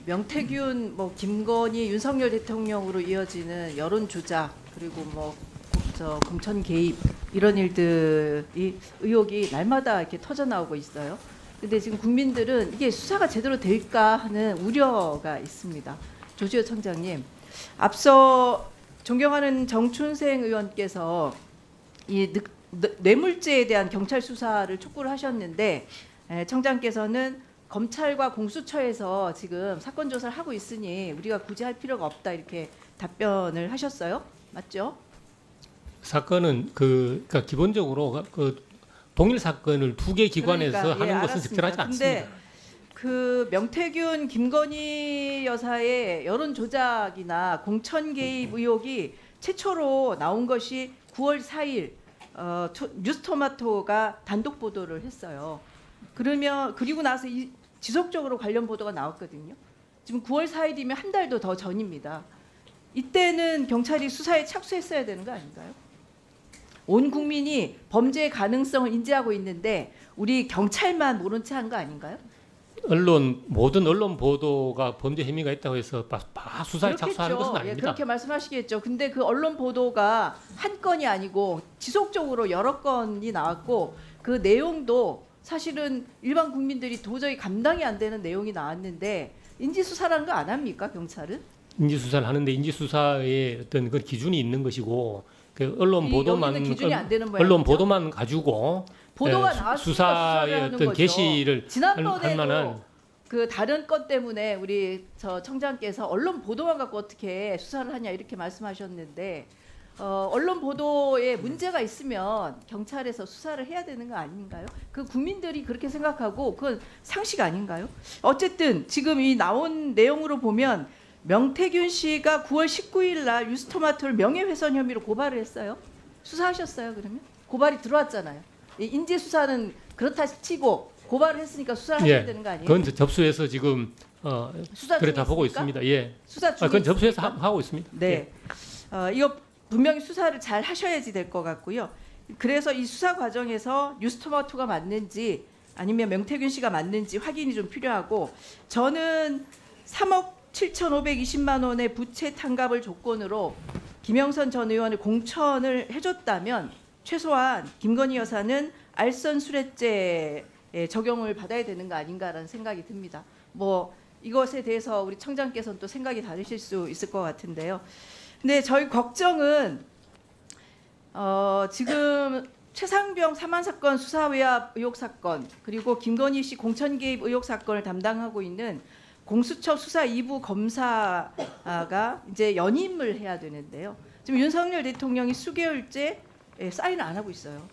명태균, 뭐 김건희, 윤석열 대통령으로 이어지는 여론 조작 그리고 뭐 공천 개입 이런 일들이 의혹이 날마다 이렇게 터져 나오고 있어요. 근데 지금 국민들은 이게 수사가 제대로 될까 하는 우려가 있습니다. 조지호 청장님, 앞서 존경하는 정춘생 의원께서 이 뇌물죄에 대한 경찰 수사를 촉구를 하셨는데 청장께서는 검찰과 공수처에서 지금 사건 조사를 하고 있으니 우리가 굳이 할 필요가 없다 이렇게 답변을 하셨어요. 맞죠? 사건은 그러니까 기본적으로 그 동일 사건을 두 개 기관에서 그러니까, 하는 것은 알았습니다. 적절하지 않습니다. 근데 그 명태균, 김건희 여사의 여론 조작이나 공천 개입 의혹이 최초로 나온 것이 9월 4일 뉴스토마토가 단독 보도를 했어요. 그리고 나서 지속적으로 관련 보도가 나왔거든요. 지금 9월 4일이면 한 달도 더 전입니다. 이때는 경찰이 수사에 착수했어야 되는 거 아닌가요? 온 국민이 범죄의 가능성을 인지하고 있는데 우리 경찰만 모른 채 한 거 아닌가요? 모든 언론 보도가 범죄 혐의가 있다고 해서 수사에 착수하는 것은 아닙니다. 예, 그렇게 말씀하시겠죠. 근데 그 언론 보도가 한 건이 아니고 지속적으로 여러 건이 나왔고 그 내용도 사실은 일반 국민들이 도저히 감당이 안 되는 내용이 나왔는데 인지수사라는 거 안 합니까, 경찰은? 인지수사를 하는데 인지수사에 어떤 그 기준이 있는 것이고 그 언론 보도만 기준이 안 되는 모양이죠? 언론 보도만 가지고 보도가 나왔으니까 수사의 하는 어떤 거죠. 개시를 할 지난번에도 만한 그 다른 건 때문에 우리 저 청장께서 언론 보도만 갖고 어떻게 수사를 하냐 이렇게 말씀하셨는데 언론 보도에 문제가 있으면 경찰에서 수사를 해야 되는 거 아닌가요? 그 국민들이 그렇게 생각하고 그건 상식 아닌가요? 어쨌든 지금 이 나온 내용으로 보면 명태균 씨가 9월 19일 날 뉴스토마토를 명예훼손 혐의로 고발을 했어요. 수사하셨어요, 그러면? 고발이 들어왔잖아요. 인지 수사는 그렇다 치고 고발을 했으니까 수사를 하셔야 되는 거 아니에요? 그건 접수해서 지금 수사 그래 다 보고 있습니까? 있습니다. 예. 수사 중에 그건 접수해서 있습니까? 하고 있습니다. 네. 이거 분명히 수사를 잘 하셔야지 될 것 같고요. 그래서 이 수사 과정에서 뉴스토마토가 맞는지 아니면 명태균 씨가 맞는지 확인이 좀 필요하고 저는 3억 7,520만 원의 부채 탕감을 조건으로 김영선 전 의원을 공천을 해줬다면 최소한 김건희 여사는 알선수뢰죄 적용을 받아야 되는 거 아닌가라는 생각이 듭니다. 뭐 이것에 대해서 우리 청장께서는 또 생각이 다르실 수 있을 것 같은데요. 근데 저희 걱정은 지금 최상병 사망 사건 수사외압 의혹 사건 그리고 김건희 씨 공천 개입 의혹 사건을 담당하고 있는 공수처 수사 2부 검사가 이제 연임을 해야 되는데요. 지금 윤석열 대통령이 수개월째 사인을 안 하고 있어요.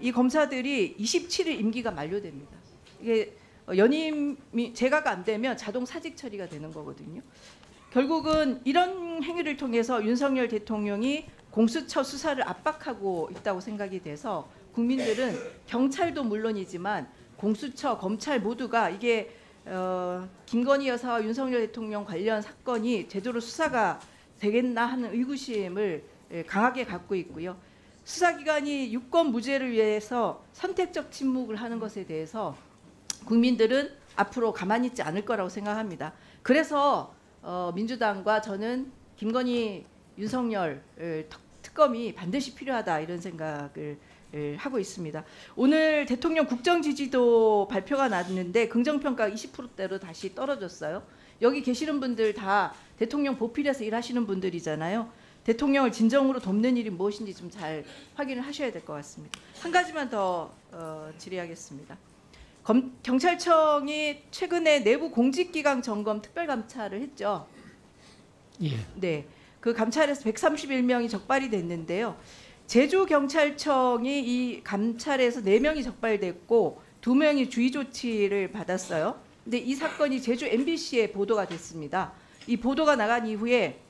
이 검사들이 27일 임기가 만료됩니다. 이게 연임이 제가가 안 되면 자동 사직 처리가 되는 거거든요. 결국은 이런 행위를 통해서 윤석열 대통령이 공수처 수사를 압박하고 있다고 생각이 돼서 국민들은 경찰도 물론이지만 공수처, 검찰 모두가 이게 김건희 여사와 윤석열 대통령 관련 사건이 제대로 수사가 되겠나 하는 의구심을 강하게 갖고 있고요. 수사기관이 유권 무죄를 위해서 선택적 침묵을 하는 것에 대해서 국민들은 앞으로 가만히 있지 않을 거라고 생각합니다. 그래서 민주당과 저는 김건희, 윤석열 특검이 반드시 필요하다 이런 생각을 하고 있습니다. 오늘 대통령 국정 지지도 발표가 났는데 긍정평가 20%대로 다시 떨어졌어요. 여기 계시는 분들 다 대통령 보필해서 일하시는 분들이잖아요. 대통령을 진정으로 돕는 일이 무엇인지 좀 잘 확인을 하셔야 될 것 같습니다. 한 가지만 더 질의하겠습니다. 경찰청이 최근에 내부 공직기강 점검 특별감찰을 했죠. 예. 네, 그 감찰에서 131명이 적발이 됐는데요. 제주경찰청이 이 감찰에서 4명이 적발됐고 2명이 주의 조치를 받았어요. 근데 이 사건이 제주 MBC에 보도가 됐습니다. 이 보도가 나간 이후에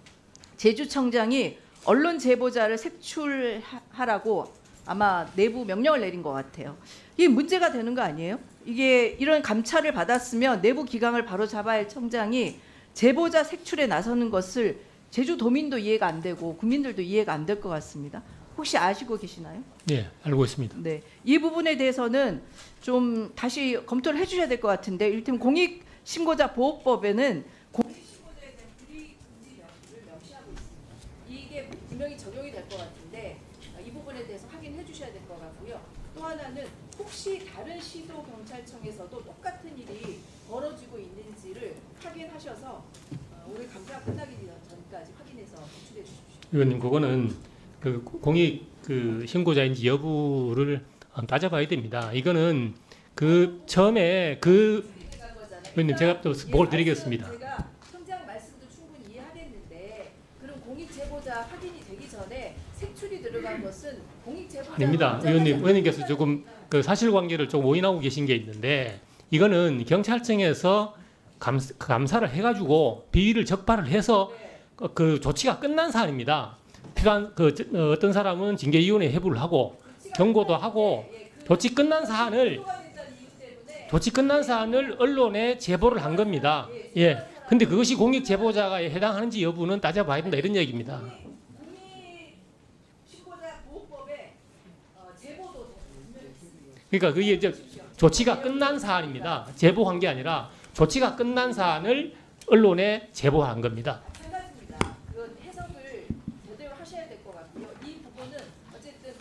제주청장이 언론 제보자를 색출하라고 아마 내부 명령을 내린 것 같아요. 이게 문제가 되는 거 아니에요? 이게 이런 감찰을 받았으면 내부 기강을 바로 잡아야 할 청장이 제보자 색출에 나서는 것을 제주도민도 이해가 안 되고 국민들도 이해가 안 될 것 같습니다. 혹시 아시고 계시나요? 네, 알고 있습니다. 네, 이 부분에 대해서는 좀 다시 검토를 해주셔야 될 것 같은데, 이를테면 공익신고자 보호법에는 분명히 적용이 될 것 같은데 이 부분에 대해서 확인해 주셔야 될 것 같고요. 또 하나는 혹시 다른 시도 경찰청에서도 똑같은 일이 벌어지고 있는지를 확인하셔서 오늘 감사가 끝나기 전까지 확인해서 제출해 주십시오. 의원님, 그거는 그 공익 그 신고자인지 여부를 따져봐야 됩니다. 이거는 그 처음에 그 의원님, 제가 또 보고를 드리겠습니다. 제가 청장 말씀도 충분히 이해하겠는데 그럼 공익 제보자 확인이 되기 전에 색출이 들어간 것은 공익 제보자 아닙니다. 의원님께서 조금 그 사실관계를 좀 오인하고 계신 게 있는데, 이거는 경찰청에서 감사를 해가지고 비위를 적발을 해서 그 조치가 끝난 사안입니다. 필요한 어떤 사람은 징계위원회 회부를 하고 경고도 하고 조치 끝난 사안을 언론에 제보를 한 겁니다. 예. 근데 그것이 공익 제보자가 해당하는지 여부는 따져봐야 된다, 이런 얘기입니다. 그러니까 그게 이제 조치가 끝난 사안입니다. 제보한 게 아니라 조치가 끝난 사안을 언론에 제보한 겁니다. 한 가지입니다. 그 해석을 제대로 하셔야 될 것 같고요. 이 부분은 어쨌든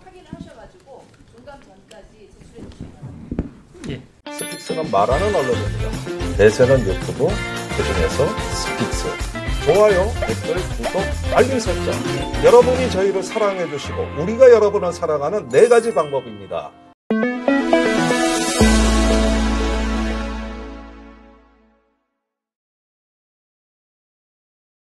확인을 하셔가지고 종감 전까지 제출해 주시기 바랍니다. 예. 스픽스는 말하는 언론입니다. 대세는 유튜브, 그중에서 스픽스. 좋아요, 댓글, 구독, 알림 설정. 여러분이 저희를 사랑해 주시고 우리가 여러분을 사랑하는 4가지 방법입니다.